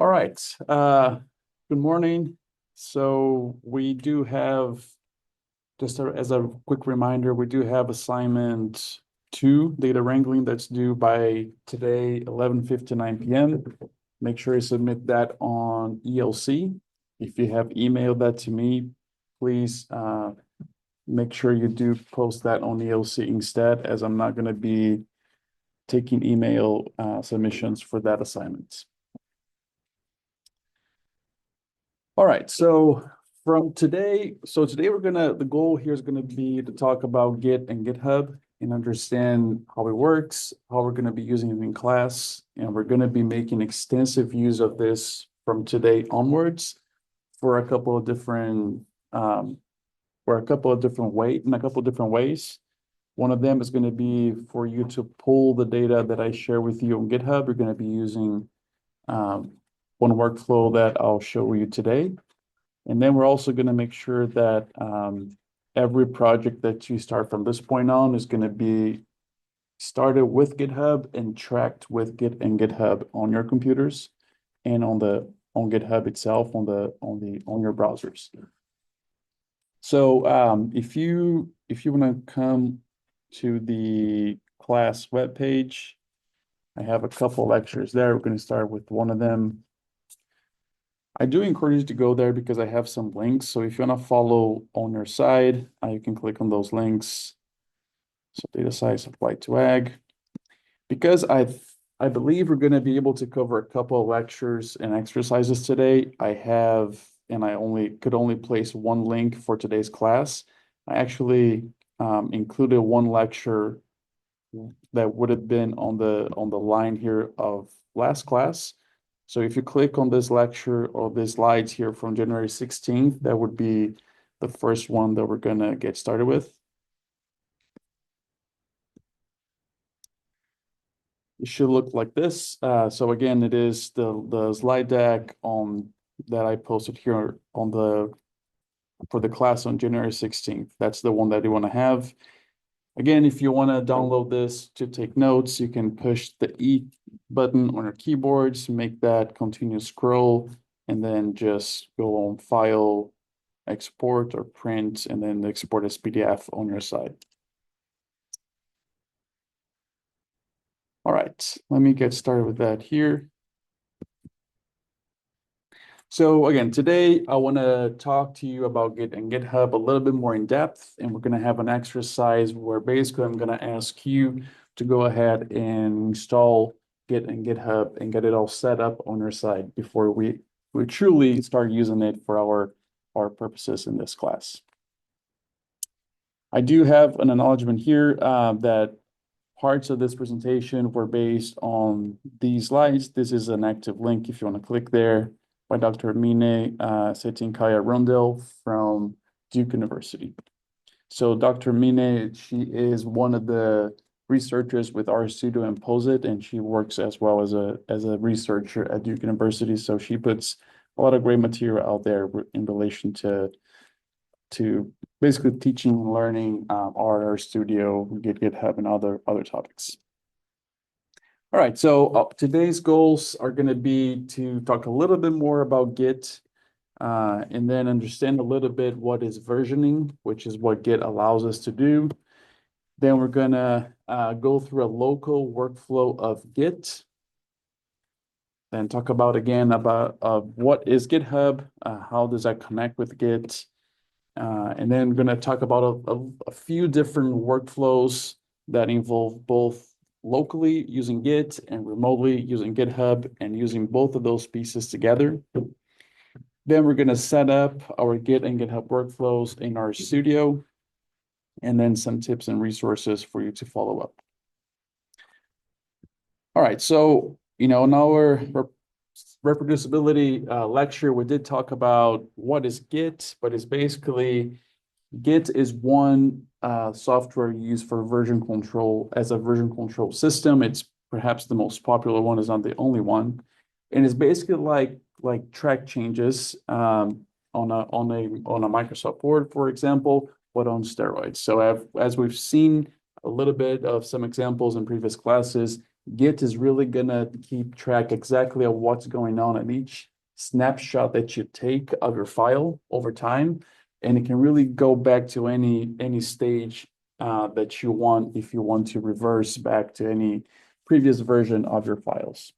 All right. Good morning. So we do have, as a quick reminder, we do have assignment 2, data wrangling, that's due by today, 11:59 p.m. Make sure you submit that on ELC. If you have emailed that to me, please make sure you do post that on ELC instead, as I'm not going to be taking email submissions for that assignment. All right, so today the goal here is gonna be to talk about Git and GitHub and understand how it works, how we're gonna be using it in class, and we're gonna be making extensive use of this from today onwards for a couple of different ways. One of them is going to be for you to pull the data that I share with you on GitHub. You're going to be using one workflow that I'll show you today. And then we're also going to make sure that every project that you start from this point on is going to be started with GitHub and tracked with Git and GitHub on your computers and on GitHub itself on your browsers. So if you want to come to the class webpage, I have a couple lectures there. We're going to start with one of them. I do encourage you to go there because I have some links. So if you want to follow on your side, you can click on those links. So data size applied to ag. Because I believe we're going to be able to cover a couple of lectures and exercises today. I could only place one link for today's class. I actually included one lecture that would have been on the line here of last class. So if you click on this lecture or these slides here from January 16th, that would be the first one that we're gonna get started with. It should look like this. So again, it is the slide deck that I posted here for the class on January 16th. That's the one that you want to have. Again, if you want to download this to take notes, you can push the E button on your keyboards, make that continuous scroll, and then just go on File, Export or Print, and then export as PDF on your side. All right, let me get started with that here. So again, today I want to talk to you about Git and GitHub a little bit more in depth, and we're going to have an exercise where basically I'm going to ask you to go ahead and install Git and GitHub and get it all set up on your side before we truly start using it for our purposes in this class. I do have an acknowledgement here that parts of this presentation were based on these slides. This is an active link if you want to click there, by Dr. Mine Setinkaya Rondel from Duke University. So Dr. Mine, she is one of the researchers with RStudio and POSIT, and she works as well as a researcher at Duke University. So she puts a lot of great material out there in relation to basically teaching and learning RStudio, GitHub, and other topics. All right, so today's goals are going to be to talk a little bit more about Git and then understand a little bit what is versioning, which is what Git allows us to do. Then we're going to go through a local workflow of Git. Then talk about what is GitHub, how does that connect with Git, and then we're going to talk about a few different workflows that involve both locally using Git and remotely using GitHub and using both of those pieces together. Then we're going to set up our Git and GitHub workflows in RStudio, and then some tips and resources for you to follow up. All right, so in our reproducibility lecture, we did talk about what is Git, but it's basically Git is one software used for version control as a version control system. It's perhaps the most popular one, is not the only one, and it's basically like track changes on a Microsoft Word, for example, but on steroids. So as we've seen a little bit of some examples in previous classes, Git is really gonna keep track exactly of what's going on at each snapshot that you take of your file over time, and it can really go back to any stage that you want if you want to reverse back to any previous version of your files.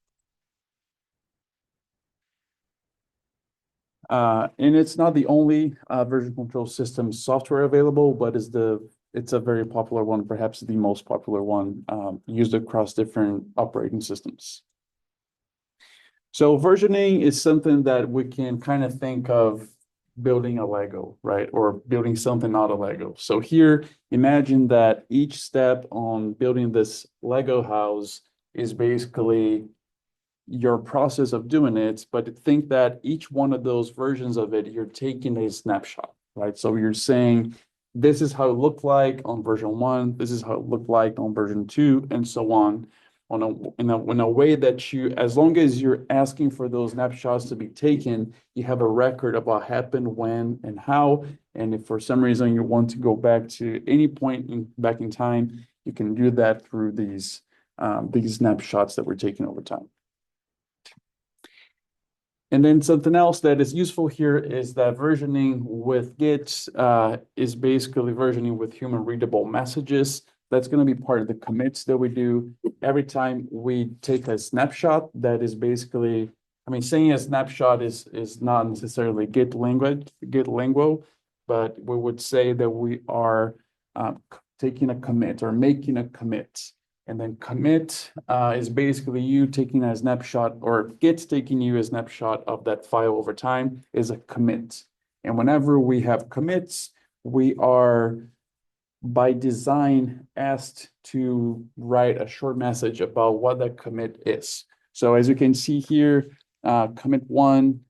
And it's not the only version control system software available, but it's a very popular one, perhaps the most popular one used across different operating systems. So versioning is something that we can kind of think of building a Lego, right? Or building something out of Lego. So here, imagine that each step on building this Lego house is basically your process of doing it, but think that each one of those versions of it, you're taking a snapshot, right? So you're saying, this is how it looked like on version 1, this is how it looked like on version 2, and so on, in a way that you, as long as you're asking for those snapshots to be taken, you have a record of what happened, when, and how. And if for some reason you want to go back to any point back in time, you can do that through these snapshots that we're taking over time. And then something else that is useful here is that versioning with Git is basically versioning with human readable messages. That's going to be part of the commits that we do. Every time we take a snapshot, that is basically, I mean, saying a snapshot is not necessarily Git lingo, but we would say that we are taking a commit or making a commit. And then commit is basically you taking a snapshot, or Git taking you a snapshot of that file over time is a commit. And whenever we have commits, we are by design asked to write a short message about what that commit is. So as you can see here, commit 1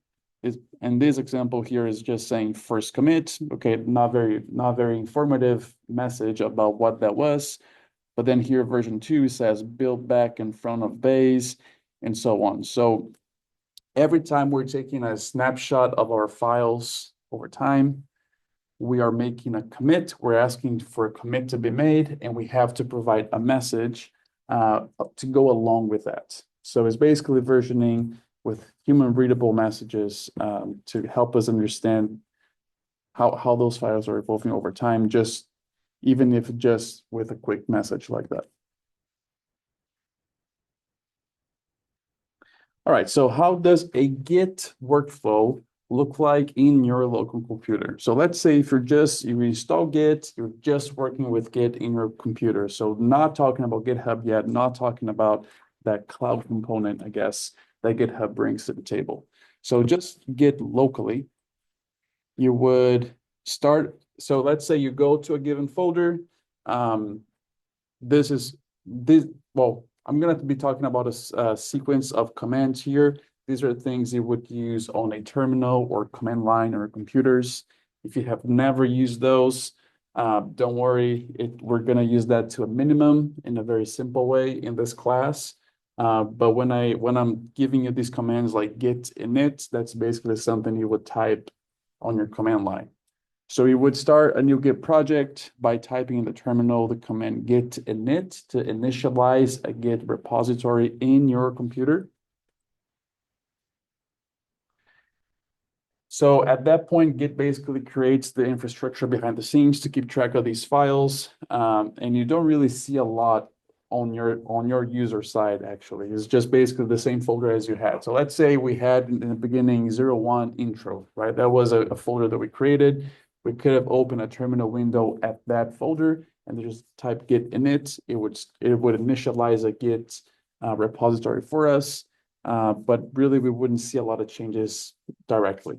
is, and this example here is just saying first commit. Okay, not very informative message about what that was. But then here version 2 says build back in front of base and so on. So every time we're taking a snapshot of our files over time, we are making a commit. We're asking for a commit to be made, and we have to provide a message to go along with that. So it's basically versioning with human readable messages to help us understand how those files are evolving over time, even if just with a quick message like that. All right, so how does a Git workflow look like in your local computer? So let's say if you install Git, you're just working with Git in your computer. So not talking about GitHub yet, not talking about that cloud component, I guess, that GitHub brings to the table. So just Git locally, you would start. So let's say you go to a given folder. Well, I'm going to be talking about a sequence of commands here. These are things you would use on a terminal or command line or computers. If you have never used those, don't worry. We're going to use that to a minimum in a very simple way in this class. But when I'm giving you these commands like git init, that's basically something you would type on your command line. So you would start a new Git project by typing in the terminal the command git init to initialize a Git repository in your computer. So at that point, Git basically creates the infrastructure behind the scenes to keep track of these files. And you don't really see a lot on your user side, actually. It's just basically the same folder as you had. So let's say we had in the beginning 01 intro, right? That was a folder that we created. We could have opened a terminal window at that folder and just type git init. It would initialize a Git repository for us, but really we wouldn't see a lot of changes directly.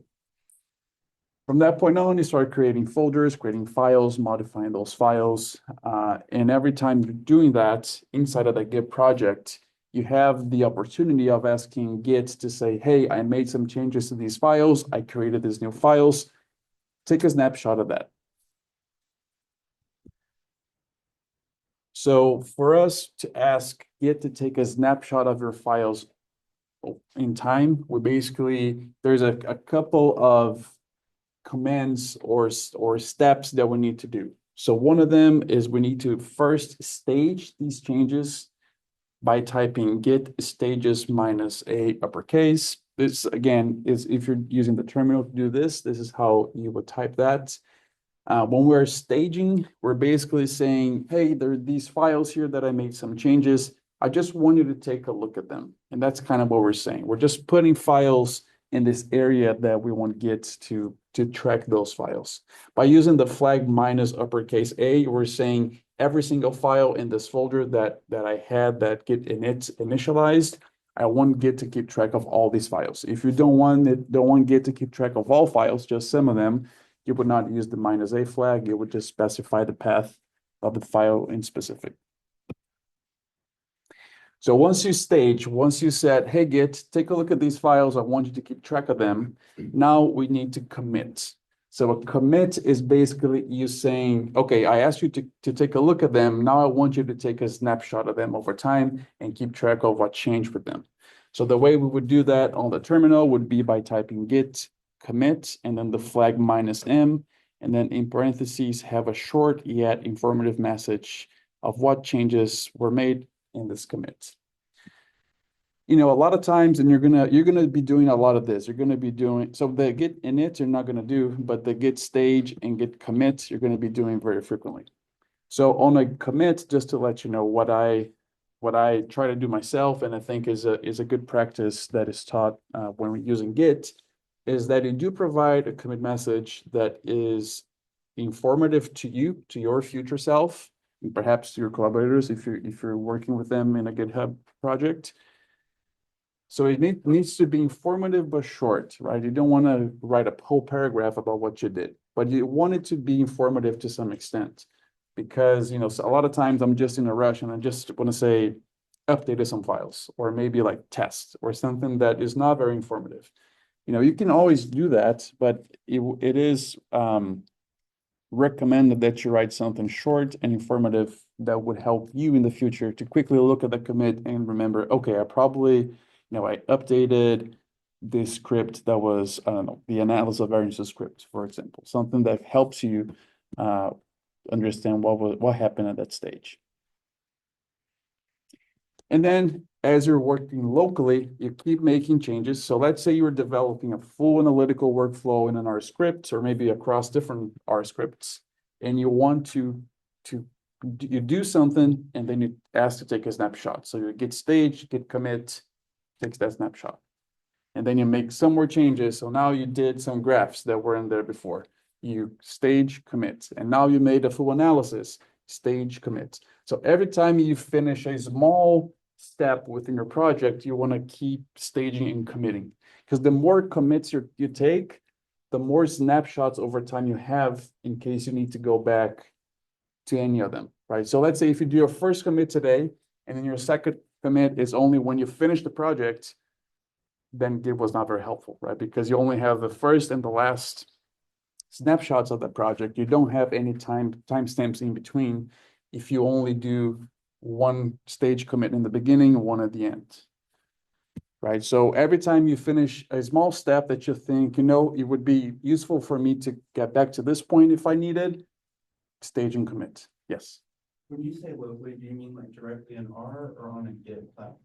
From that point on, you start creating folders, creating files, modifying those files. And every time you're doing that inside of the Git project, you have the opportunity of asking Git to say, hey, I made some changes to these files. I created these new files. Take a snapshot of that. So for us to ask Git to take a snapshot of your files in time, there's a couple of commands or steps that we need to do. So one of them is we need to first stage these changes by typing git stages minus a uppercase. This again is if you're using the terminal to do this, this is how you would type that. When we're staging, we're basically saying, hey, there are these files here that I made some changes. I just want you to take a look at them. And that's kind of what we're saying. We're just putting files in this area that we want Git to track those files. By using the flag minus uppercase A, we're saying every single file in this folder that I had that Git init initialized, I want Git to keep track of all these files. If you don't want Git to keep track of all files, just some of them, you would not use the minus A flag. You would just specify the path of the file in specific. So once you said, hey, Git, take a look at these files. I want you to keep track of them. Now we need to commit. So a commit is basically you saying, okay, I asked you to take a look at them. Now I want you to take a snapshot of them over time and keep track of what changed with them. So the way we would do that on the terminal would be by typing git commit and then the flag minus M, and then in parentheses have a short yet informative message of what changes were made in this commit. You know, a lot of times, and you're gonna be doing a lot of this. You're gonna be doing so the git init you're not gonna do, but the git stage and git commit you're gonna be doing very frequently. So on a commit, just to let you know what I try to do myself, and I think is a good practice that is taught when we're using Git, is that you do provide a commit message that is informative to you, to your future self, and perhaps to your collaborators if you're working with them in a GitHub project. So it needs to be informative but short, right? You don't want to write a whole paragraph about what you did, but you want it to be informative to some extent, because you know a lot of times I'm just in a rush and I just want to say updated some files or maybe like test or something that is not very informative. You know, you can always do that, but it is recommended that you write something short and informative that would help you in the future to quickly look at the commit and remember, okay, I probably, you know, I updated this script that was, I don't know, the analysis of variances script, for example, something that helps you understand what happened at that stage. And then as you're working locally, you keep making changes. So let's say you're developing a full analytical workflow in an R script or maybe across different R scripts, and you want to you do something and then you ask to take a snapshot. So you git stage, git commit, takes that snapshot. And then you make some more changes. So now you did some graphs that weren't there before. You stage commit, and now you made a full analysis, stage commit. So every time you finish a small step within your project, you want to keep staging and committing. Because the more commits you take, the more snapshots over time you have in case you need to go back to any of them, right? So let's say if you do your first commit today, and then your second commit is only when you finish the project, then Git was not very helpful, right? Because you only have the first and the last snapshots of the project. You don't have any timestamps in between if you only do one stage commit in the beginning, one at the end, right? So every time you finish a small step that you think, you know, it would be useful for me to get back to this point if I needed, stage and commit. Yes. When you say locally, do you mean like directly in R or on a Git platform?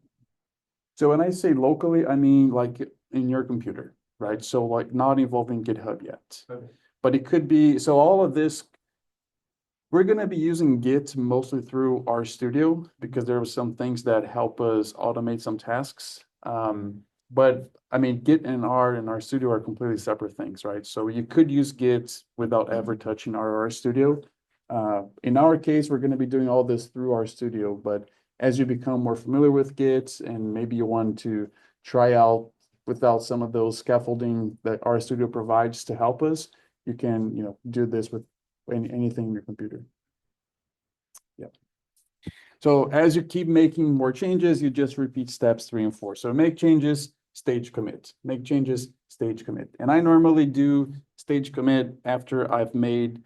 So when I say locally, I mean like in your computer, right? So like not involving GitHub yet. Okay. But it could be, so all of this, we're going to be using Git mostly through RStudio because there are some things that help us automate some tasks. But I mean, Git and RStudio are completely separate things, right? So you could use Git without ever touching our RStudio. In our case, we're going to be doing all this through RStudio, but as you become more familiar with Git and maybe you want to try out without some of those scaffolding that RStudio provides to help us, you can, you know, do this with anything in your computer. Yeah. So as you keep making more changes, you just repeat steps 3 and 4. So make changes, stage commit, make changes, stage commit. And I normally do stage commit after I've made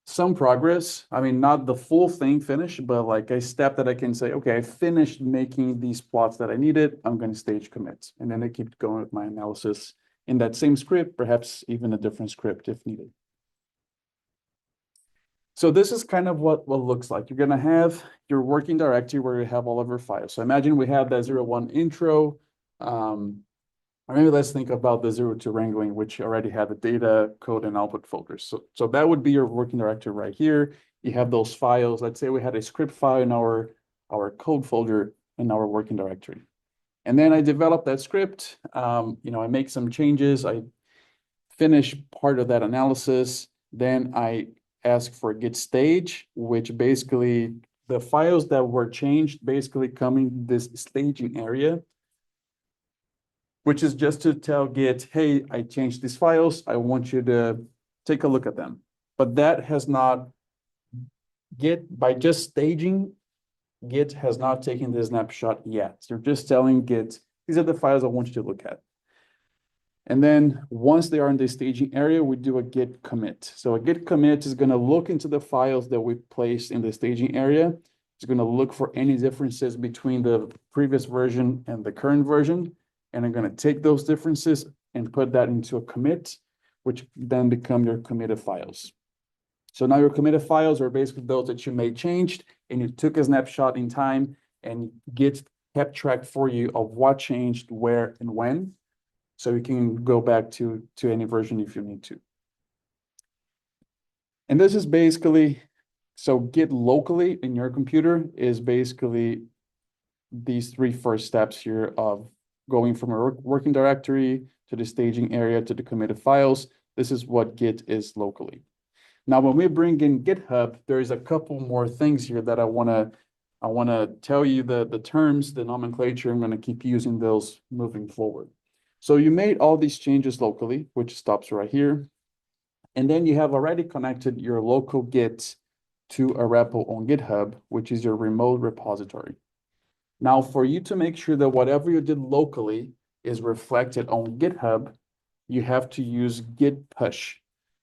some progress. I mean, not the full thing finished, but like a step that I can say, okay, I finished making these plots that I needed. I'm going to stage commit. And then I keep going with my analysis in that same script, perhaps even a different script if needed. So this is kind of what looks like. You're gonna have your working directory where you have all of your files. So imagine we have that 01 intro. Or maybe let's think about the 02 wrangling, which already had the data, code, and output folders. So that would be your working directory right here. You have those files. Let's say we had a script file in our code folder in our working directory. And then I develop that script. I make some changes. I finish part of that analysis. Then I ask for git stage, which basically the files that were changed basically come in this staging area, which is just to tell Git, hey, I changed these files. I want you to take a look at them. But that has not, Git, by just staging, Git has not taken the snapshot yet. You're just telling Git, these are the files I want you to look at. And then once they are in the staging area, we do a git commit. So a git commit is going to look into the files that we placed in the staging area. It's going to look for any differences between the previous version and the current version. And I'm going to take those differences and put that into a commit, which then become your committed files. So now your committed files are basically those that you made changed and you took a snapshot in time and Git kept track for you of what changed, where, and when. So you can go back to any version if you need to. And this is basically, so Git locally in your computer is basically these three first steps here of going from a working directory to the staging area to the committed files. This is what Git is locally. Now, when we bring in GitHub, there's a couple more things here that I wanna tell you the terms, the nomenclature. I'm gonna keep using those moving forward. So you made all these changes locally, which stops right here. And then you have already connected your local Git to a repo on GitHub, which is your remote repository. Now, for you to make sure that whatever you did locally is reflected on GitHub, you have to use git push.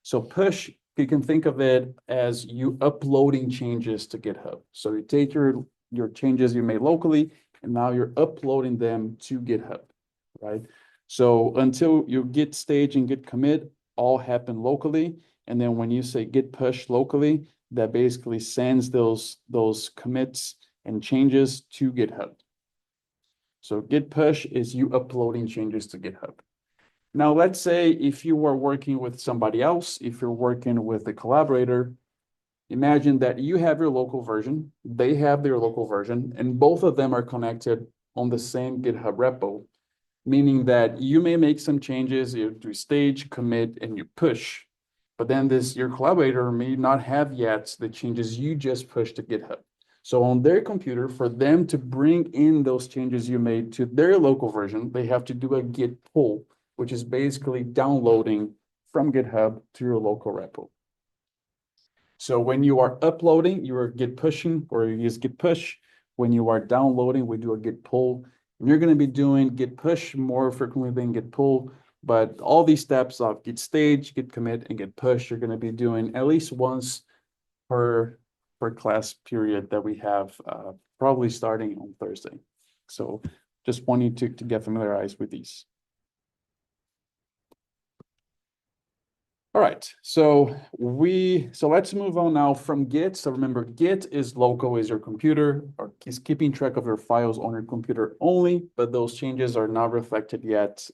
So push, you can think of it as you uploading changes to GitHub. So you take your changes you made locally, and now you're uploading them to GitHub, right? So until your git stage and git commit all happen locally, and then when you say git push locally, that basically sends those commits and changes to GitHub. So git push is you uploading changes to GitHub. Now, let's say if you were working with somebody else, if you're working with a collaborator, imagine that you have your local version, they have their local version, and both of them are connected on the same GitHub repo, meaning that you may make some changes, you do stage, commit, and you push, but then your collaborator may not have yet the changes you just pushed to GitHub. So on their computer, for them to bring in those changes you made to their local version, they have to do a git pull, which is basically downloading from GitHub to your local repo. So when you are uploading, you are git pushing, or you use git push. When you are downloading, we do a git pull. And you're going to be doing git push more frequently than git pull, but all these steps of git stage, git commit, and git push, you're going to be doing at least once per class period that we have, probably starting on Thursday. So just want you to get familiarized with these. All right, so let's move on now from Git. So remember, Git is local, is your computer, or is keeping track of your files on your computer only, but those changes are not reflected yet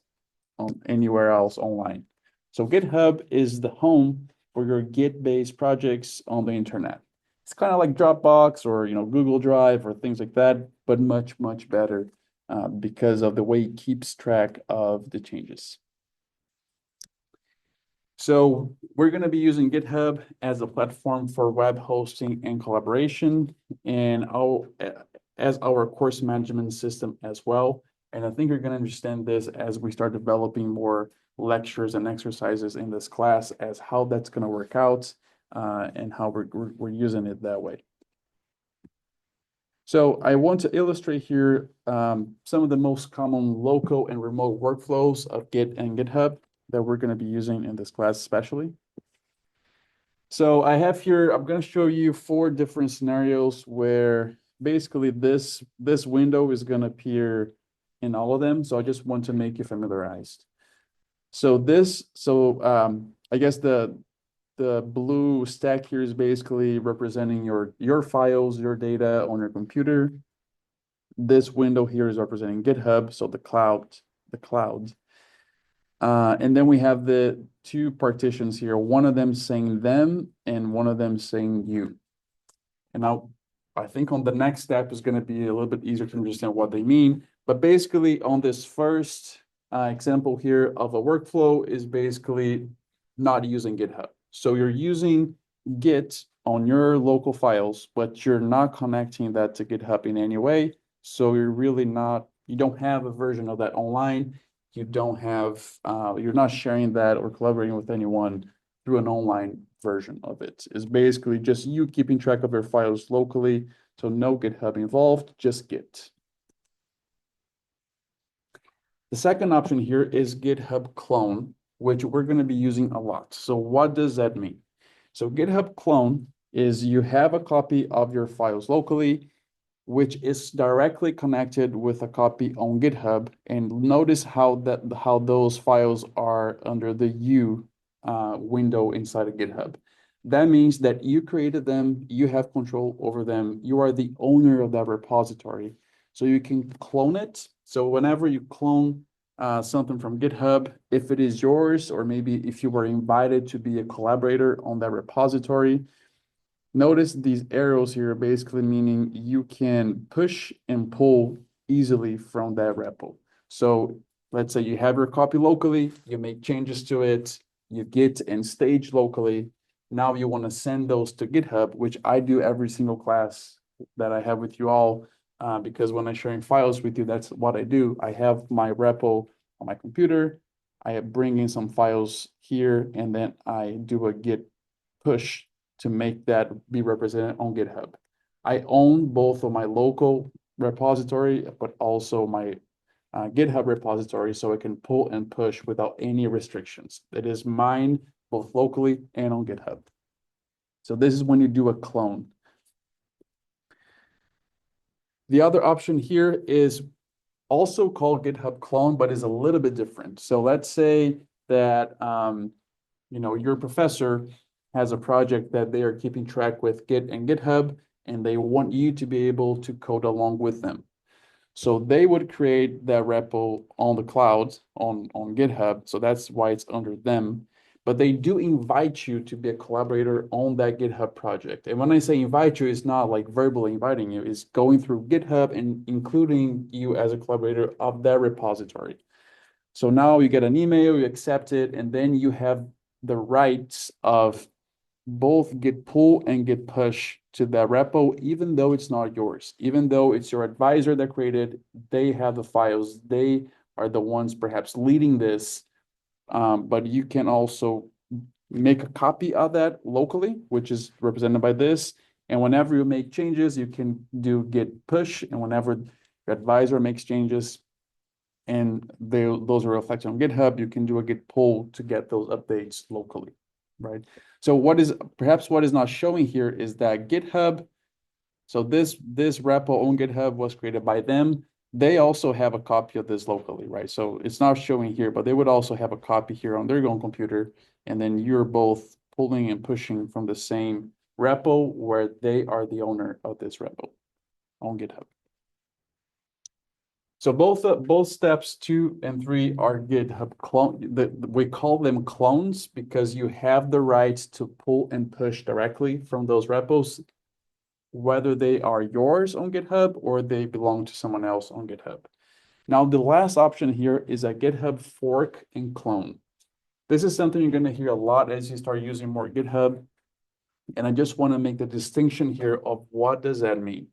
on anywhere else online. So GitHub is the home for your Git-based projects on the internet. It's kind of like Dropbox or Google Drive or things like that, but much, much better because of the way it keeps track of the changes. So we're going to be using GitHub as a platform for web hosting and collaboration, and as our course management system as well. And I think you're going to understand this as we start developing more lectures and exercises in this class as how that's going to work out and how we're using it that way. So I want to illustrate here some of the most common local and remote workflows of Git and GitHub that we're going to be using in this class especially. So I have here, I'm going to show you 4 different scenarios where basically this window is going to appear in all of them. So I just want to make you familiarized. So I guess the the blue stack here is basically representing your files, your data on your computer. This window here is representing GitHub, so the cloud. And then we have the two partitions here, one of them saying them and one of them saying you. And now I think on the next step is going to be a little bit easier to understand what they mean. But basically on this first example here of a workflow is basically not using GitHub. So you're using Git on your local files, but you're not connecting that to GitHub in any way. So you're really not, you don't have a version of that online. You don't have, you're not sharing that or collaborating with anyone through an online version of it. It's basically just you keeping track of your files locally. So no GitHub involved, just Git. The second option here is GitHub clone, which we're going to be using a lot. So what does that mean? So GitHub clone is you have a copy of your files locally, which is directly connected with a copy on GitHub. And notice how those files are under the U window inside of GitHub. That means that you created them, you have control over them, you are the owner of that repository. So you can clone it. So whenever you clone something from GitHub, if it is yours, or maybe if you were invited to be a collaborator on that repository, notice these arrows here basically meaning you can push and pull easily from that repo. So let's say you have your copy locally, you make changes to it, you git and stage locally. Now you want to send those to GitHub, which I do every single class that I have with you all, because when I'm sharing files with you, that's what I do. I have my repo on my computer, I bring in some files here, and then I do a git push to make that be represented on GitHub. I own both of my local repository, but also my GitHub repository, so I can pull and push without any restrictions. It is mine both locally and on GitHub. So this is when you do a clone. The other option here is also called GitHub clone, but is a little bit different. So let's say that your professor has a project that they are keeping track with Git and GitHub, and they want you to be able to code along with them. So they would create that repo on the cloud on GitHub. So that's why it's under them. But they do invite you to be a collaborator on that GitHub project. And when I say invite you, it's not like verbally inviting you, it's going through GitHub and including you as a collaborator of that repository. So now you get an email, you accept it, and then you have the rights of both git pull and git push to that repo, even though it's not yours, even though it's your advisor that created, they have the files, they are the ones perhaps leading this, but you can also make a copy of that locally, which is represented by this. And whenever you make changes, you can do git push, and whenever your advisor makes changes and those are reflected on GitHub, you can do a git pull to get those updates locally, right? So what is not showing here is that GitHub, so this repo on GitHub was created by them. They also have a copy of this locally, right? So it's not showing here, but they would also have a copy here on their own computer. And then you're both pulling and pushing from the same repo where they are the owner of this repo on GitHub. So both steps 2 and 3 are GitHub clone. We call them clones because you have the right to pull and push directly from those repos, whether they are yours on GitHub or they belong to someone else on GitHub. Now, the last option here is a GitHub fork and clone. This is something you're going to hear a lot as you start using more GitHub. And I just want to make the distinction here of what does that mean?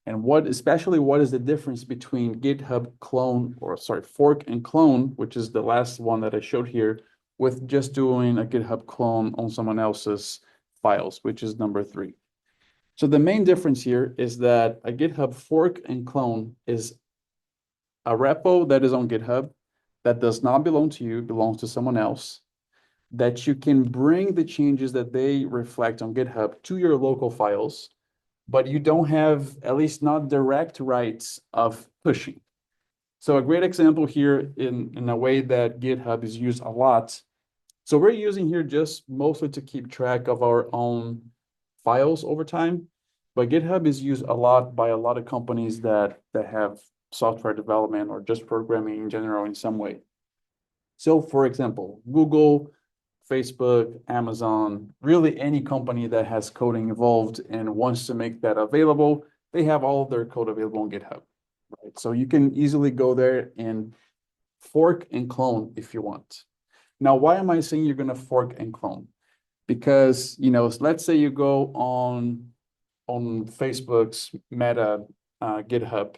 And especially what is the difference between GitHub clone, fork and clone, which is the last one that I showed here, with just doing a GitHub clone on someone else's files, which is number 3. So the main difference here is that a GitHub fork and clone is a repo that is on GitHub that does not belong to you, belongs to someone else, that you can bring the changes that they reflect on GitHub to your local files, but you don't have, at least not direct rights of pushing. So a great example here in a way that GitHub is used a lot. So we're using here just mostly to keep track of our own files over time. But GitHub is used a lot by a lot of companies that have software development or just programming in general in some way. So for example, Google, Facebook, Amazon, really any company that has coding involved and wants to make that available, they have all of their code available on GitHub, right? So you can easily go there and fork and clone if you want. Now, why am I saying you're going to fork and clone? Because, let's say you go on Facebook's Meta GitHub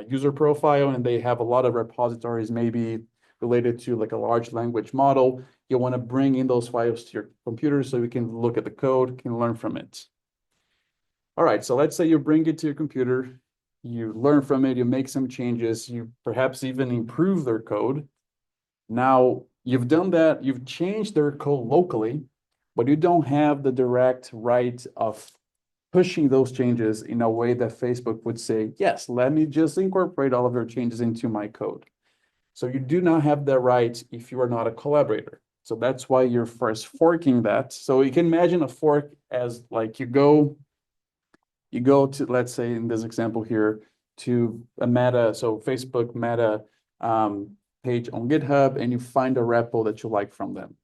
user profile, and they have a lot of repositories, maybe related to like a large language model. You want to bring in those files to your computer so you can look at the code, can learn from it. All right, so let's say you bring it to your computer, you learn from it, you make some changes, you perhaps even improve their code. Now, you've done that, you've changed their code locally, but you don't have the direct right of pushing those changes in a way that Facebook would say, yes, let me just incorporate all of your changes into my code. So you do not have that right if you are not a collaborator. So that's why you're first forking that. So you can imagine a fork as like you go to, let's say in this example here, to a Meta, so Facebook Meta page on GitHub, and you find a repo that you like from them.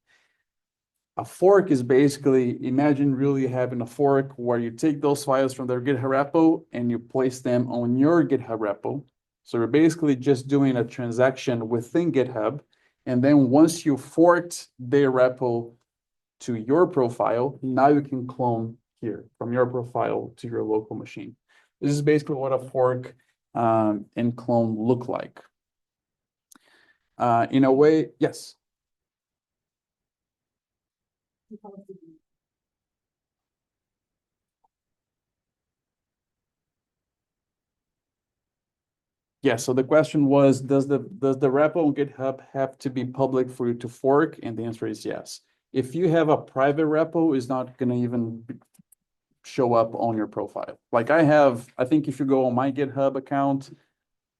A fork is basically, imagine really having a fork where you take those files from their GitHub repo and you place them on your GitHub repo. So you're basically just doing a transaction within GitHub. And then once you forked their repo to your profile, now you can clone here from your profile to your local machine. This is basically what a fork and clone look like. In a way, yes. Yeah, so the question was, does the repo on GitHub have to be public for you to fork? And the answer is yes. If you have a private repo, it's not going to even show up on your profile. Like I think if you go on my GitHub account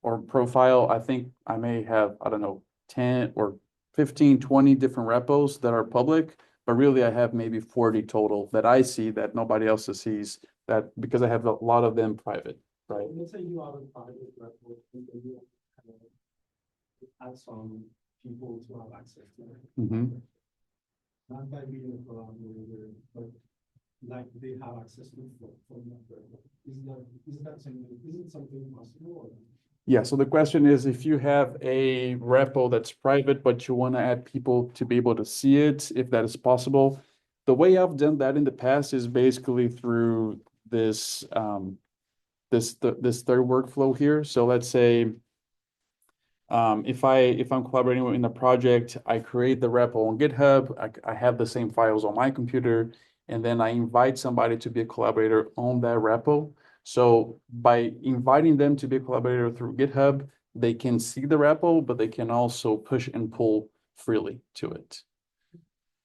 or profile, I think I may have, I don't know, 10 or 15, 20 different repos that are public, but really I have maybe 40 total that I see that nobody else sees, that because I have a lot of them private, right? Let's say you have a private repo, and then you add some people to have access to it. Mhm. Not by being a collaborator, but like they have access to from that repo. Is it something possible? Or? Yeah, so the question is, if you have a repo that's private, but you want to add people to be able to see it, if that is possible. The way I've done that in the past is basically through this this third workflow here. So let's say if I'm collaborating in a project, I create the repo on GitHub, I have the same files on my computer, and then I invite somebody to be a collaborator on that repo. So by inviting them to be a collaborator through GitHub, they can see the repo, but they can also push and pull freely to it.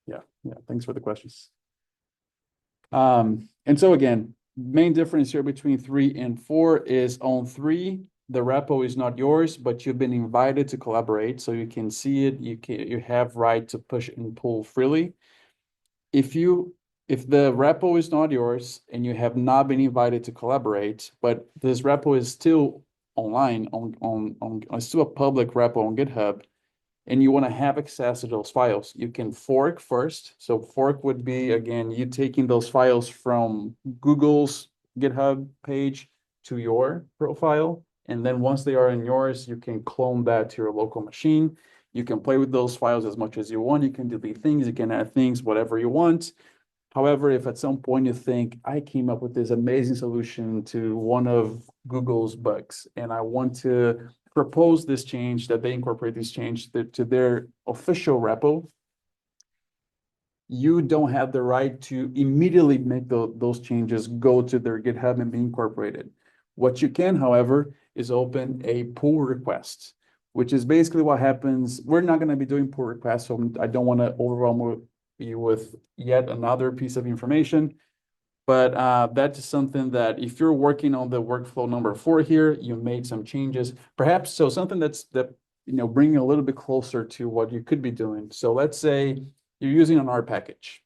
Yeah, thanks for the questions. And so again, main difference here between 3 and 4 is on 3, the repo is not yours, but you've been invited to collaborate, so you can see it, you have right to push and pull freely. If the repo is not yours and you have not been invited to collaborate, but this repo is still online on still a public repo on GitHub, and you want to have access to those files, you can fork first. So fork would be, again, you taking those files from Google's GitHub page to your profile. And then once they are in yours, you can clone that to your local machine. You can play with those files as much as you want. You can delete things, you can add things, whatever you want. However, if at some point you think, I came up with this amazing solution to one of Google's bugs, and I want to propose this change, that they incorporate this change to their official repo, you don't have the right to immediately make those changes go to their GitHub and be incorporated. What you can, however, is open a pull request, which is basically what happens. We're not going to be doing pull requests, so I don't want to overwhelm you with yet another piece of information. But that is something that if you're working on the workflow number 4 here, you made some changes, perhaps. So something that bringing a little bit closer to what you could be doing. So let's say you're using an R package.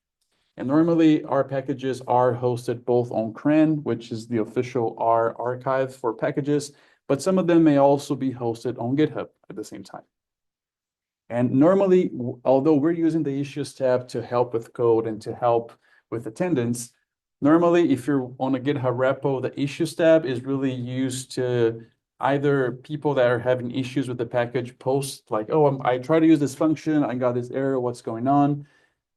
And normally R packages are hosted both on CRAN, which is the official R archive for packages, but some of them may also be hosted on GitHub at the same time. And normally, although we're using the issues tab to help with code and to help with attendance, normally if you're on a GitHub repo, the issues tab is really used to either people that are having issues with the package post like, oh, I try to use this function, I got this error, what's going on?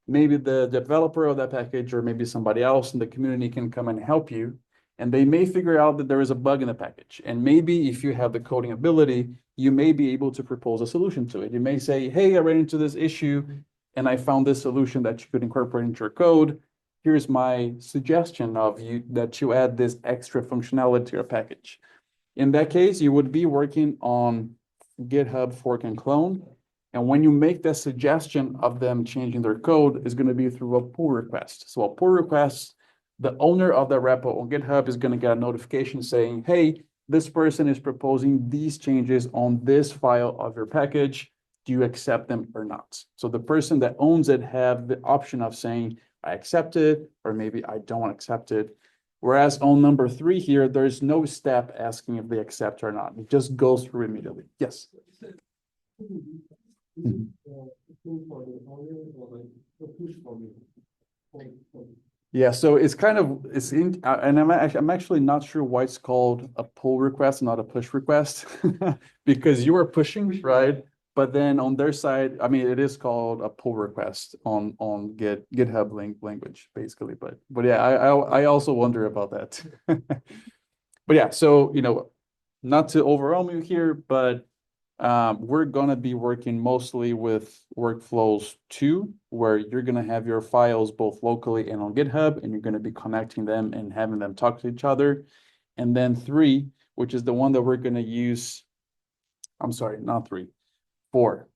Maybe the developer of that package or maybe somebody else in the community can come and help you. And they may figure out that there is a bug in the package. And maybe if you have the coding ability, you may be able to propose a solution to it. You may say, hey, I ran into this issue and I found this solution that you could incorporate into your code. Here's my suggestion of you that you add this extra functionality to your package. In that case, you would be working on GitHub fork and clone. And when you make that suggestion of them changing their code, is going to be through a pull request. So a pull request, the owner of the repo on GitHub is going to get a notification saying, hey, this person is proposing these changes on this file of your package. Do you accept them or not? So the person that owns it have the option of saying, I accept it, or maybe I don't accept it. Whereas on number 3 here, there's no step asking if they accept or not. It just goes through immediately. Yes. Is it a pull for the owner or like a push for me? Yeah, so it's kind of and I'm actually not sure why it's called a pull request, not a push request, because you are pushing, right? But then on their side, I mean, it is called a pull request on GitHub language, basically. But yeah, I also wonder about that. But yeah, so not to overwhelm you here, but we're gonna be working mostly with workflows 2, where you're gonna have your files both locally and on GitHub, and you're gonna be connecting them and having them talk to each other. And then 3, which is the one that we're gonna use. I'm sorry, not 3, 4,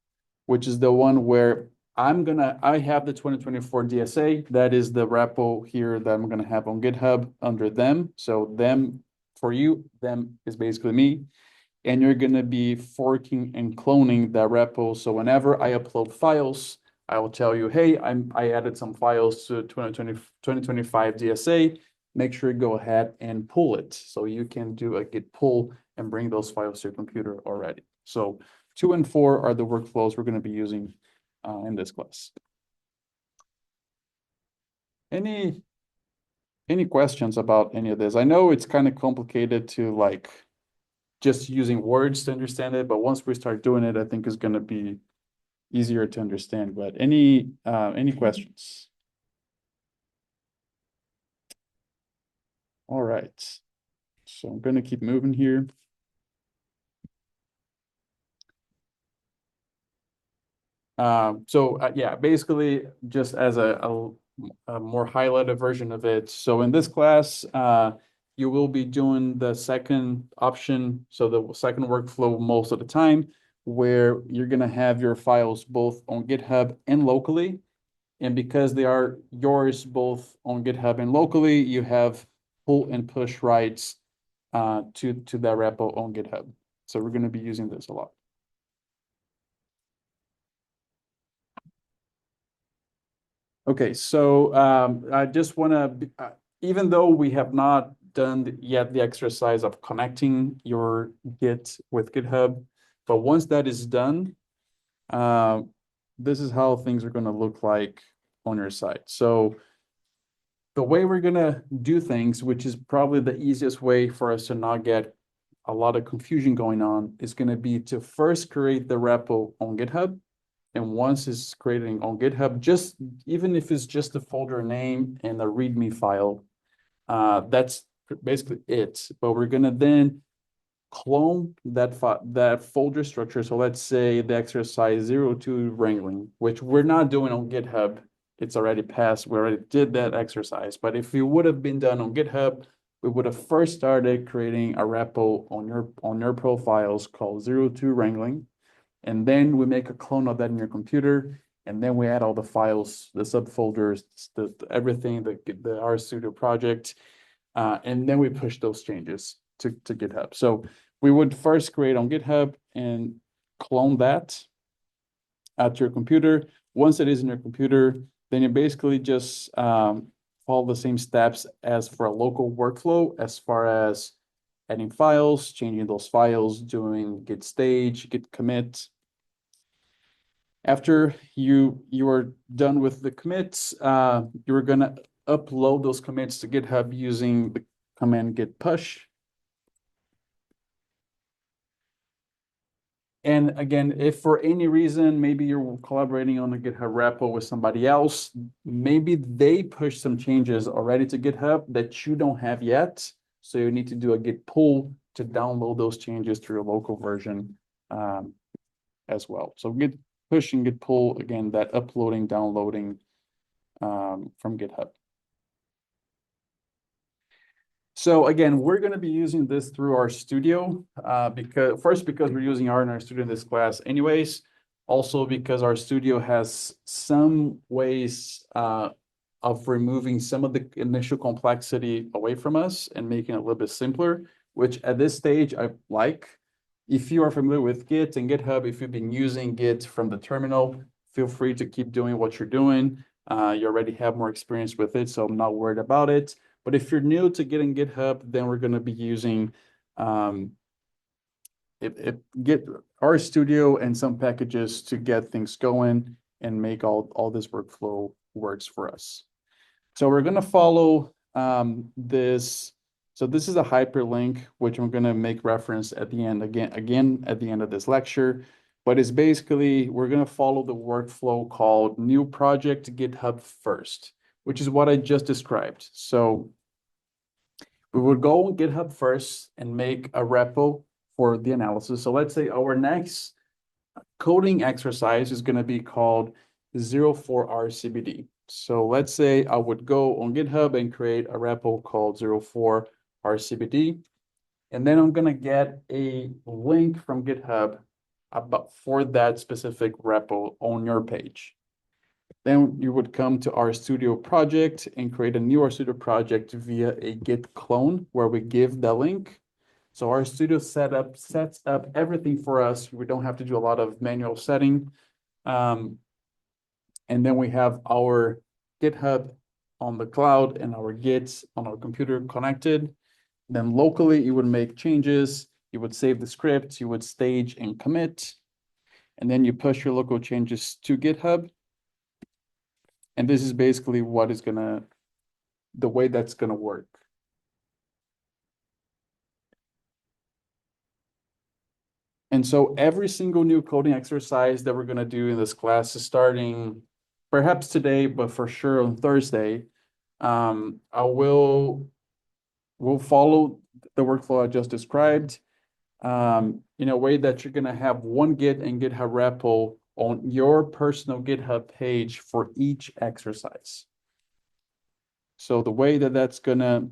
which is the one where I have the 2024 DSA. That is the repo here that I'm gonna have on GitHub under them. So them for you, them is basically me. And you're going to be forking and cloning that repo. So whenever I upload files, I will tell you, hey, I added some files to 2025 DSA. Make sure you go ahead and pull it. So you can do a git pull and bring those files to your computer already. So 2 and 4 are the workflows we're going to be using in this class. Any questions about any of this? I know it's kind of complicated to like just using words to understand it, but once we start doing it, I think it's going to be easier to understand. But any questions? All right, so I'm going to keep moving here. Yeah, basically just as a more highlighted version of it. So in this class, you will be doing the second option, so the second workflow most of the time, where you're going to have your files both on GitHub and locally. And because they are yours both on GitHub and locally, you have pull and push rights to that repo on GitHub. So we're going to be using this a lot. Okay, so I just want to, even though we have not done yet the exercise of connecting your Git with GitHub, but once that is done, this is how things are going to look like on your site. So the way we're going to do things, which is probably the easiest way for us to not get a lot of confusion going on, is going to be to first create the repo on GitHub. And once it's created on GitHub, just even if it's just a folder name and a README file, that's basically it. But we're gonna then clone that folder structure. So let's say the exercise 02 wrangling, which we're not doing on GitHub. It's already passed. We already did that exercise. But if it would have been done on GitHub, we would have first started creating a repo on your profiles called 02 wrangling. And then we make a clone of that in your computer, and then we add all the files, the subfolders, everything, the RStudio project, and then we push those changes to GitHub. So we would first create on GitHub and clone that at your computer. Once it is in your computer, then you basically just follow the same steps as for a local workflow as far as adding files, changing those files, doing git stage, git commit. After you are done with the commits, you're gonna upload those commits to GitHub using the command git push. And again, if for any reason, maybe you're collaborating on a GitHub repo with somebody else, maybe they push some changes already to GitHub that you don't have yet. So you need to do a git pull to download those changes to your local version as well. So git push and git pull, again, that uploading, downloading from GitHub. So again, we're going to be using this through our studio because we're using R in our studio in this class anyways. Also because our studio has some ways of removing some of the initial complexity away from us and making it a little bit simpler, which at this stage I like. If you are familiar with Git and GitHub, if you've been using Git from the terminal, feel free to keep doing what you're doing. You already have more experience with it, so I'm not worried about it. But if you're new to getting GitHub, then we're going to be using Git RStudio and some packages to get things going and make all this workflow works for us. So we're going to follow this. So this is a hyperlink, which I'm going to make reference at the end again at the end of this lecture. But it's basically, we're going to follow the workflow called new project GitHub first, which is what I just described. So we would go on GitHub first and make a repo for the analysis. So let's say our next coding exercise is going to be called 04RCBD. So let's say I would go on GitHub and create a repo called 04RCBD. And then I'm going to get a link from GitHub for that specific repo on your page. Then you would come to RStudio project and create a new RStudio project via a git clone where we give the link. So RStudio sets up everything for us. We don't have to do a lot of manual setting. And then we have our GitHub on the cloud and our Gits on our computer connected. Then locally, you would make changes. You would save the script. You would stage and commit. And then you push your local changes to GitHub. And this is basically the way that's gonna work. And so every single new coding exercise that we're gonna do in this class is starting perhaps today, but for sure on Thursday, we'll follow the workflow I just described in a way that you're gonna have one Git and GitHub repo on your personal GitHub page for each exercise. So the way that's gonna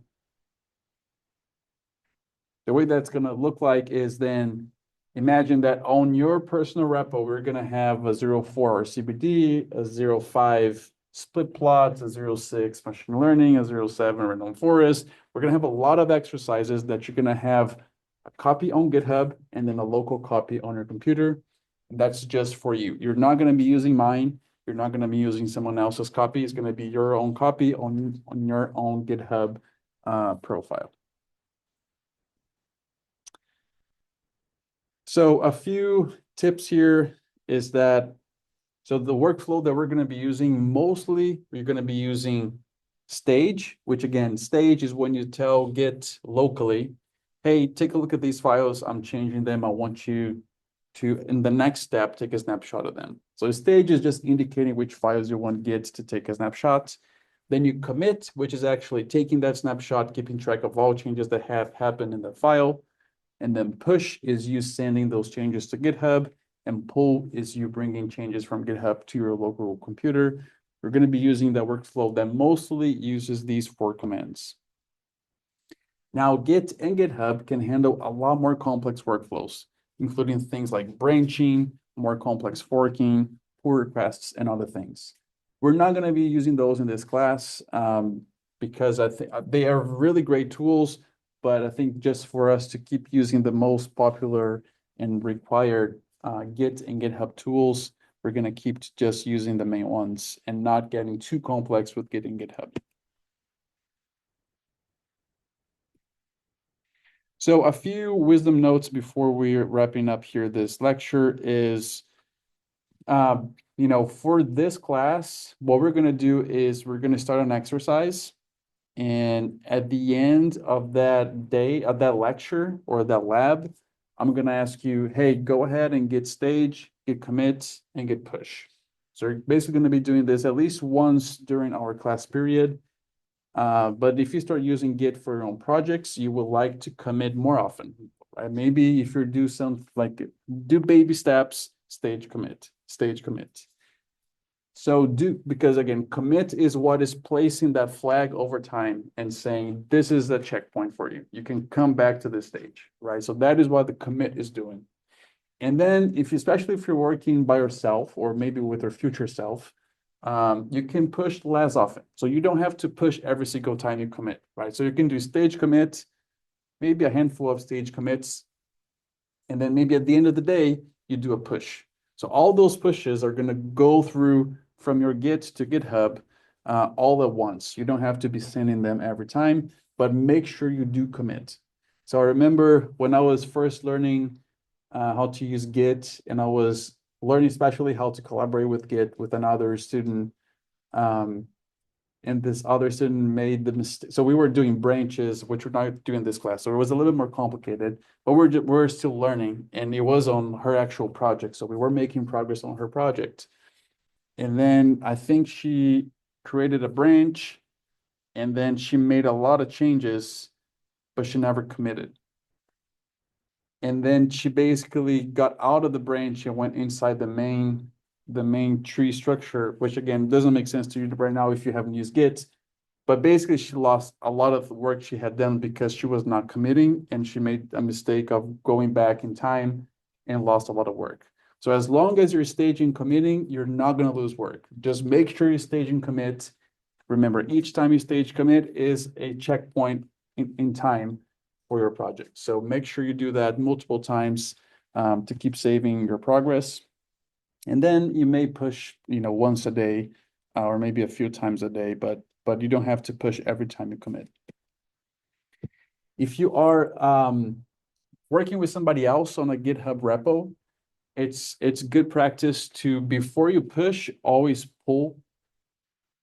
look like is then imagine that on your personal repo, we're gonna have a 04 RCBD, a 05 split plots, a 06 machine learning, a 07 random forest. We're gonna have a lot of exercises that you're gonna have a copy on GitHub and then a local copy on your computer. That's just for you. You're not going to be using mine. You're not going to be using someone else's copy. It's going to be your own copy on your own GitHub profile. So a few tips here is that, so the workflow that we're going to be using, mostly we're going to be using stage, which again, stage is when you tell Git locally, hey, take a look at these files. I'm changing them. I want you to, in the next step, take a snapshot of them. So stage is just indicating which files you want Git to take a snapshot. Then you commit, which is actually taking that snapshot, keeping track of all changes that have happened in the file. And then push is you sending those changes to GitHub. And pull is you bringing changes from GitHub to your local computer. We're going to be using that workflow that mostly uses these 4 commands. Now, Git and GitHub can handle a lot more complex workflows, including things like branching, more complex forking, pull requests, and other things. We're not going to be using those in this class because I think they are really great tools, but I think just for us to keep using the most popular and required Git and GitHub tools, we're gonna keep just using the main ones and not getting too complex with Git and GitHub. So a few wisdom notes before we're wrapping up here. This lecture is, for this class, what we're gonna do is we're gonna start an exercise. And at the end of that day, of that lecture or that lab, I'm gonna ask you, hey, go ahead and git stage, git commit, and git push. So we're basically gonna be doing this at least once during our class period. But if you start using Git for your own projects, you will like to commit more often, right? Maybe if you do some like do baby steps, stage commit, stage commit. So because again, commit is what is placing that flag over time and saying, this is the checkpoint for you. You can come back to this stage, right? So that is what the commit is doing. And then especially if you're working by yourself or maybe with your future self, you can push less often. So you don't have to push every single time you commit, right? So you can do stage commit, maybe a handful of stage commits, and then maybe at the end of the day, you do a push. So all those pushes are going to go through from your Git to GitHub all at once. You don't have to be sending them every time, but make sure you do commit. So I remember when I was first learning how to use Git, and I was learning especially how to collaborate with Git with another student. And this other student made the mistake. So we were doing branches, which we're not doing this class. So it was a little bit more complicated, but we're still learning. And it was on her actual project. So we were making progress on her project. And then I think she created a branch, and then she made a lot of changes, but she never committed. And then she basically got out of the branch and went inside the main tree structure, which again doesn't make sense to you right now if you haven't used Git. But basically, she lost a lot of the work she had done because she was not committing, and she made a mistake of going back in time and lost a lot of work. So as long as you're staging committing, you're not going to lose work. Just make sure you stage and commit. Remember, each time you stage commit is a checkpoint in time for your project. So make sure you do that multiple times to keep saving your progress. And then you may push, once a day or maybe a few times a day, but you don't have to push every time you commit. If you are working with somebody else on a GitHub repo, it's good practice to, before you push, always pull.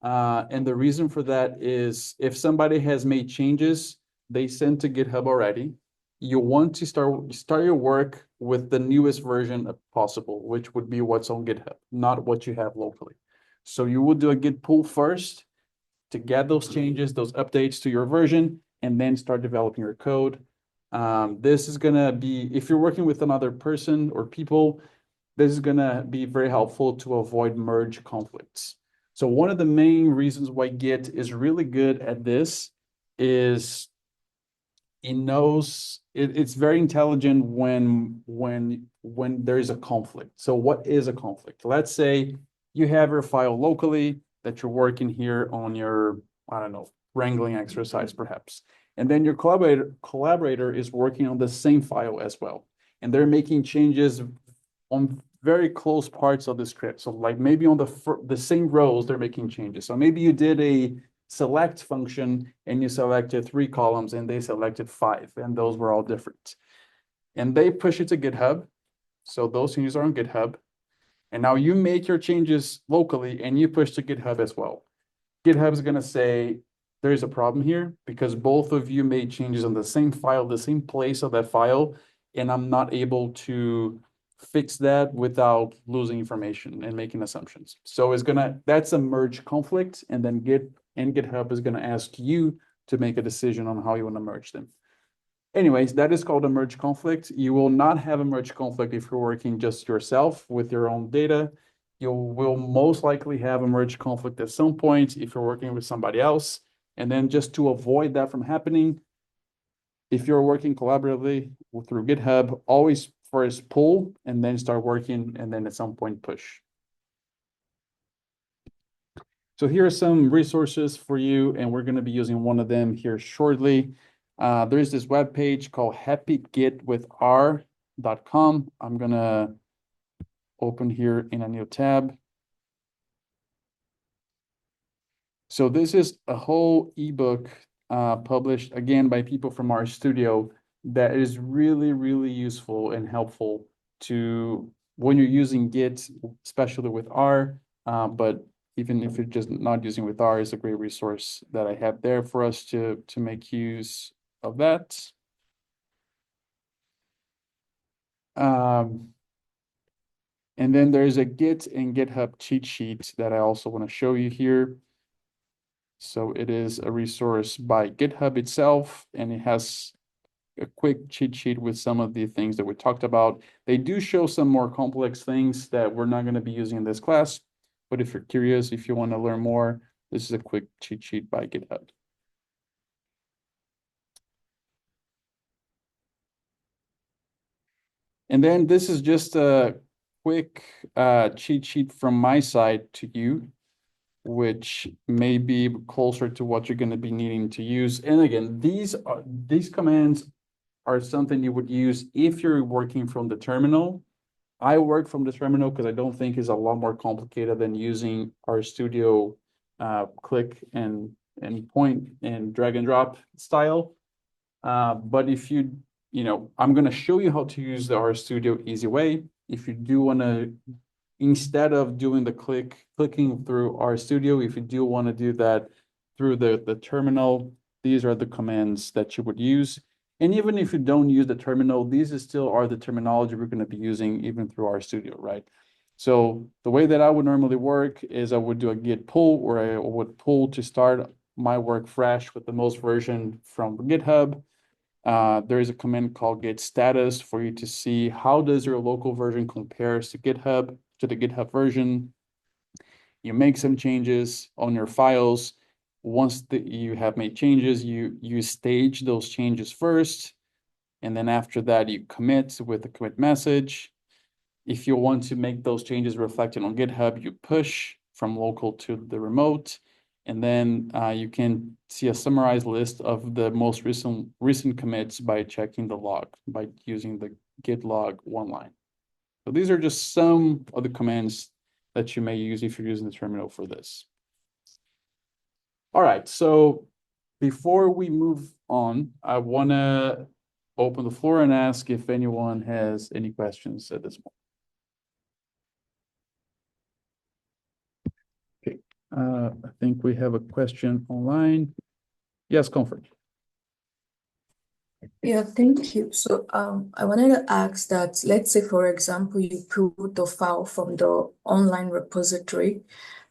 And the reason for that is if somebody has made changes, they sent to GitHub already. You want to start your work with the newest version possible, which would be what's on GitHub, not what you have locally. So you will do a git pull first to get those changes, those updates to your version, and then start developing your code. This is gonna be, if you're working with another person or people, this is gonna be very helpful to avoid merge conflicts. So one of the main reasons why Git is really good at this is it's very intelligent when there is a conflict. So what is a conflict? Let's say you have your file locally that you're working here on your, I don't know, wrangling exercise perhaps. And then your collaborator is working on the same file as well. And they're making changes on very close parts of the script. So like maybe on the same rows, they're making changes. So maybe you did a select function and you selected 3 columns and they selected 5, and those were all different. And they push it to GitHub. So those changes are on GitHub. And now you make your changes locally and you push to GitHub as well. GitHub is going to say, there's a problem here because both of you made changes on the same file, the same place of that file, and I'm not able to fix that without losing information and making assumptions. So that's a merge conflict, and then GitHub is going to ask you to make a decision on how you want to merge them. Anyways, that is called a merge conflict. You will not have a merge conflict if you're working just yourself with your own data. You will most likely have a merge conflict at some point if you're working with somebody else. And then just to avoid that from happening, if you're working collaboratively through GitHub, always first pull and then start working and then at some point push. So here are some resources for you, and we're going to be using one of them here shortly. There's this web page called happygitwithr.com. I'm going to open here in a new tab. So this is a whole ebook published again by people from our studio that is really, really useful and helpful to when you're using Git, especially with R. But even if you're just not using with R, it's a great resource that I have there for us to make use of that. And then there's a Git and GitHub cheat sheet that I also want to show you here. So it is a resource by GitHub itself, and it has a quick cheat sheet with some of the things that we talked about. They do show some more complex things that we're not going to be using in this class, but if you're curious, if you want to learn more, this is a quick cheat sheet by GitHub. And then this is just a quick cheat sheet from my side to you, which may be closer to what you're going to be needing to use. And again, these commands are something you would use if you're working from the terminal. I work from the terminal because I don't think it's a lot more complicated than using our studio click and point and drag and drop style. But if I'm going to show you how to use the RStudio easy way. If you do want to, instead of doing the clicking through RStudio, if you do want to do that through the terminal, these are the commands that you would use. And even if you don't use the terminal, these still are the terminology we're going to be using even through RStudio, right? So the way that I would normally work is I would do a git pull, where I would pull to start my work fresh with the most version from GitHub. There is a command called git status for you to see how does your local version compares to GitHub, to the GitHub version. You make some changes on your files. Once you have made changes, you stage those changes first. And then after that, you commit with the commit message. If you want to make those changes reflected on GitHub, you push from local to the remote. And then you can see a summarized list of the most recent commits by checking the log, by using the git log one line. So these are just some of the commands that you may use if you're using the terminal for this. All right, so before we move on, I want to open the floor and ask if anyone has any questions at this point. Okay, I think we have a question online. Yes, Comfort. Yeah, thank you. So I wanted to ask that, let's say, for example, you pull the file from the online repository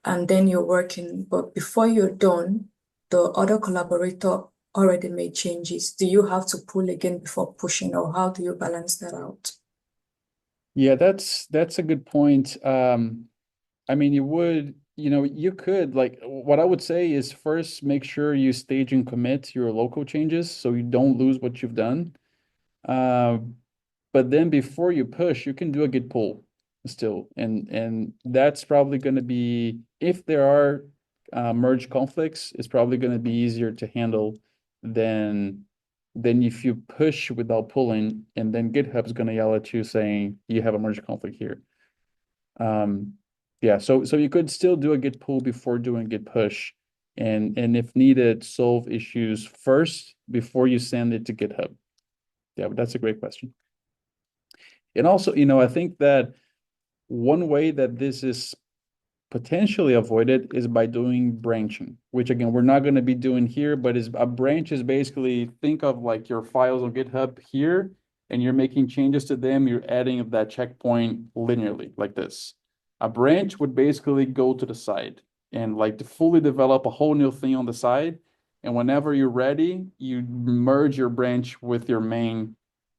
and then you're working, but before you're done, the other collaborator already made changes. Do you have to pull again before pushing, or how do you balance that out? Yeah, that's a good point. I mean, you could, like, what I would say is first make sure you stage and commit your local changes so you don't lose what you've done. But then before you push, you can do a git pull still. And that's probably going to be, if there are merge conflicts, it's probably going to be easier to handle than if you push without pulling, and then GitHub's going to yell at you saying you have a merge conflict here. Yeah, so you could still do a git pull before doing git push, and if needed, solve issues first before you send it to GitHub. Yeah, but that's a great question. And also, I think that one way that this is potentially avoided is by doing branching, which again, we're not going to be doing here, but is a branch is basically, think of like your files on GitHub here, and you're making changes to them, you're adding that checkpoint linearly like this. A branch would basically go to the side and like to fully develop a whole new thing on the side. And whenever you're ready, you merge your branch with your main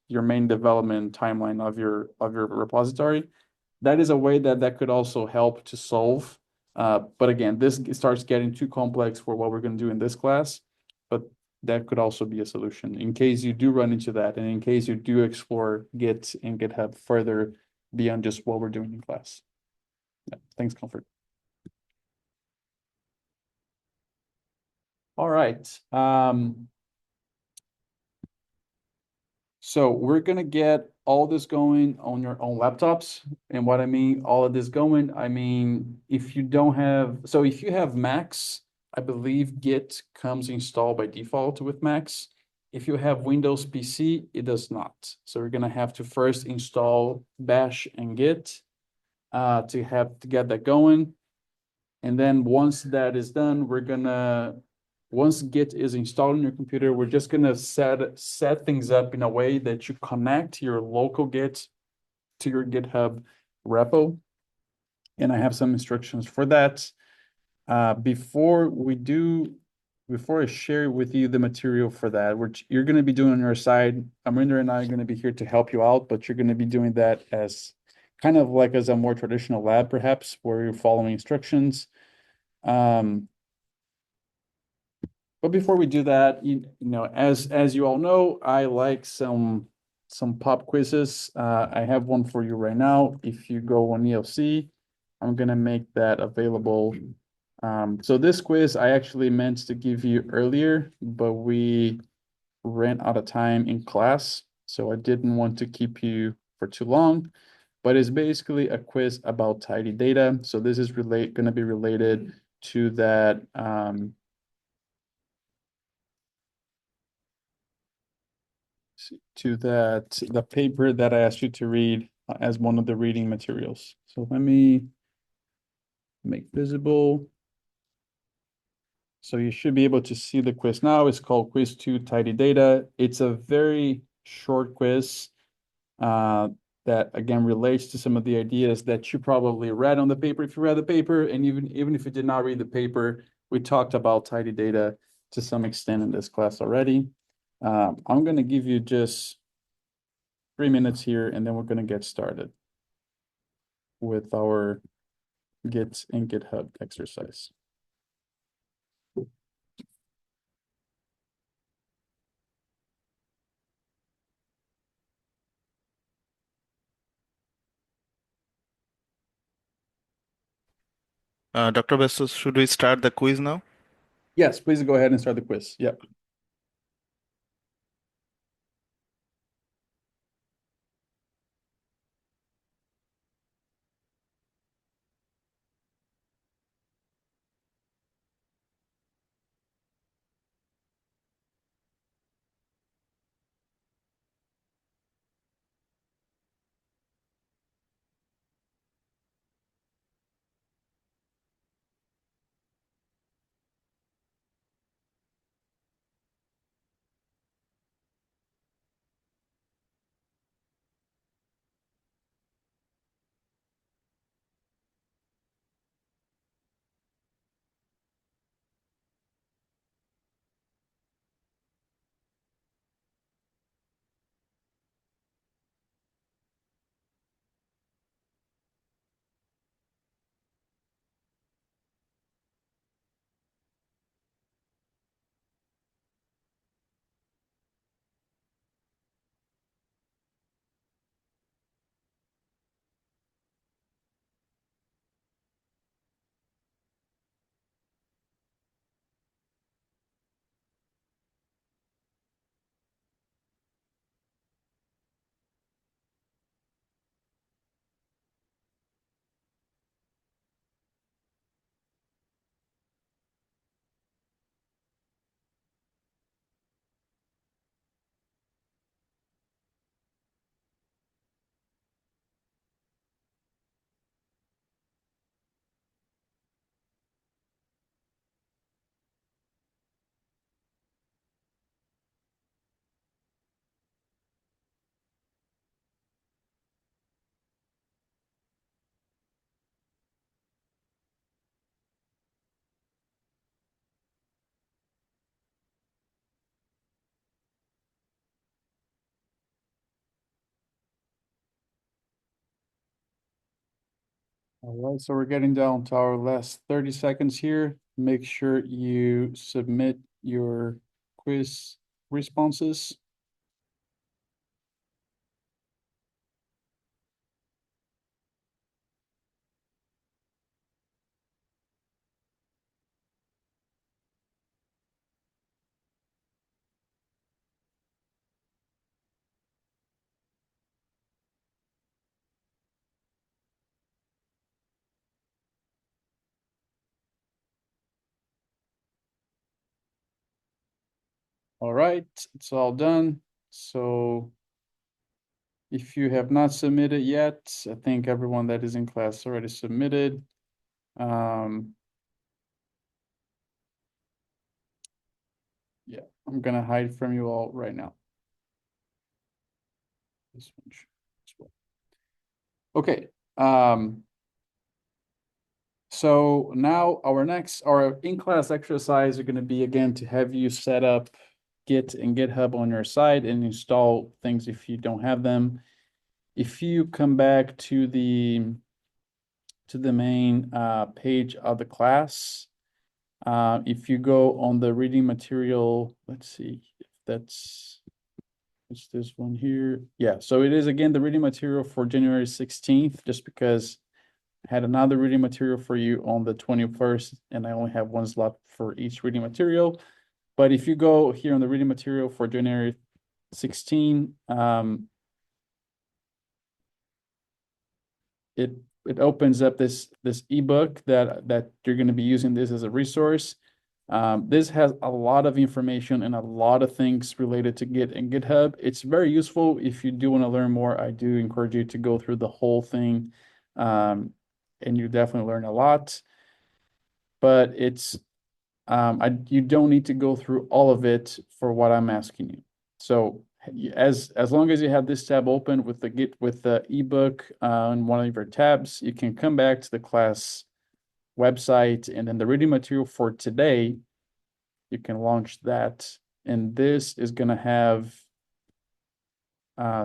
development timeline of your repository. That is a way that could also help to solve. But again, this starts getting too complex for what we're going to do in this class. But that could also be a solution in case you do run into that, and in case you do explore Git and GitHub further beyond just what we're doing in class. Yeah, thanks, Comfort. All right. So we're going to get all this going on your own laptops. And what I mean, all of this going, I mean, if you don't have, so if you have Macs, I believe Git comes installed by default with Macs. If you have Windows PC, it does not. So we're gonna have to first install Bash and Git to get that going. And then once that is done, once Git is installed on your computer, we're just gonna set things up in a way that you connect your local Git to your GitHub repo. And I have some instructions for that. Before I share with you the material for that, which you're going to be doing on your side, Amrinder and I are going to be here to help you out, but you're going to be doing that as kind of like as a more traditional lab, perhaps, where you're following instructions. But before we do that, as you all know, I like some pop quizzes. I have one for you right now. If you go on ELC, I'm gonna make that available. So this quiz I actually meant to give you earlier, but we ran out of time in class, so I didn't want to keep you for too long. But it's basically a quiz about tidy data. So this is gonna be related to that the paper that I asked you to read as one of the reading materials. So let me make visible. So you should be able to see the quiz now. It's called Quiz 2 Tidy Data. It's a very short quiz that again relates to some of the ideas that you probably read on the paper if you read the paper, and even if you did not read the paper, we talked about tidy data to some extent in this class already. I'm going to give you just 3 minutes here, and then we're going to get started with our Git and GitHub exercise. Dr. Bestos, should we start the quiz now? Yes, please go ahead and start the quiz. Yep. All right, so we're getting down to our last 30 seconds here. Make sure you submit your quiz responses. All right, it's all done. So if you have not submitted yet, I think everyone that is in class already submitted. Yeah, I'm gonna hide from you all right now. This one should as well. Okay, so now our in-class exercise are gonna be again to have you set up Git and GitHub on your side and install things if you don't have them. If you come back to the main page of the class, if you go on the reading material, let's see if it's this one here. Yeah, so it is again the reading material for January 16th, just because I had another reading material for you on the 21st, and I only have one slot for each reading material. But if you go here on the reading material for January 16, it opens up this ebook that you're going to be using this as a resource. This has a lot of information and a lot of things related to Git and GitHub. It's very useful if you do want to learn more. I do encourage you to go through the whole thing, and you definitely learn a lot. But it's you don't need to go through all of it for what I'm asking you. So as long as you have this tab open with the ebook on one of your tabs, you can come back to the class website, and then the reading material for today, you can launch that. And this is going to have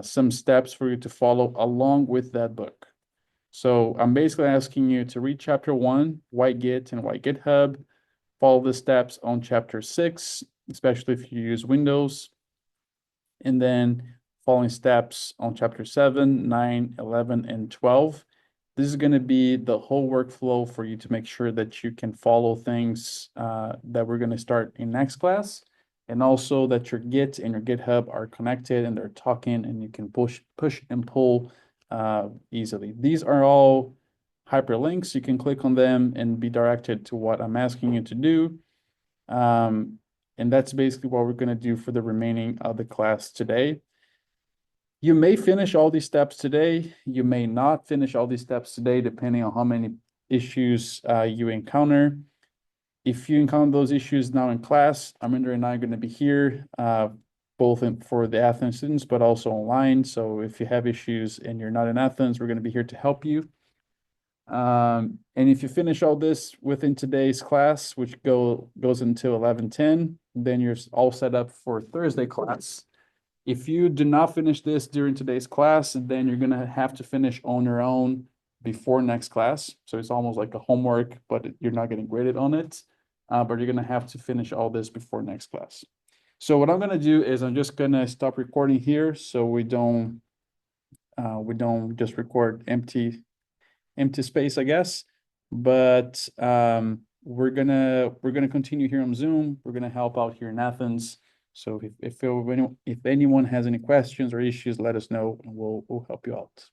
some steps for you to follow along with that book. So I'm basically asking you to read chapter 1, why Git and why GitHub, follow the steps on chapter 6, especially if you use Windows, and then following steps on chapter 7, 9, 11, and 12. This is going to be the whole workflow for you to make sure that you can follow things that we're going to start in next class, and also that your Git and your GitHub are connected and they're talking and you can push and pull easily. These are all hyperlinks. You can click on them and be directed to what I'm asking you to do. And that's basically what we're going to do for the remaining of the class today. You may finish all these steps today. You may not finish all these steps today, depending on how many issues you encounter. If you encounter those issues now in class, Aminder and I are going to be here, both for the Athens students, but also online. So if you have issues and you're not in Athens, we're going to be here to help you. And if you finish all this within today's class, which goes until 11:10, then you're all set up for Thursday class. If you do not finish this during today's class, then you're gonna have to finish on your own before next class. So it's almost like a homework, but you're not getting graded on it. But you're gonna have to finish all this before next class. So what I'm gonna do is I'm just gonna stop recording here, so we don't just record empty space, I guess. But we're gonna continue here on Zoom. We're gonna help out here in Athens. So if anyone has any questions or issues, let us know and we'll help you out.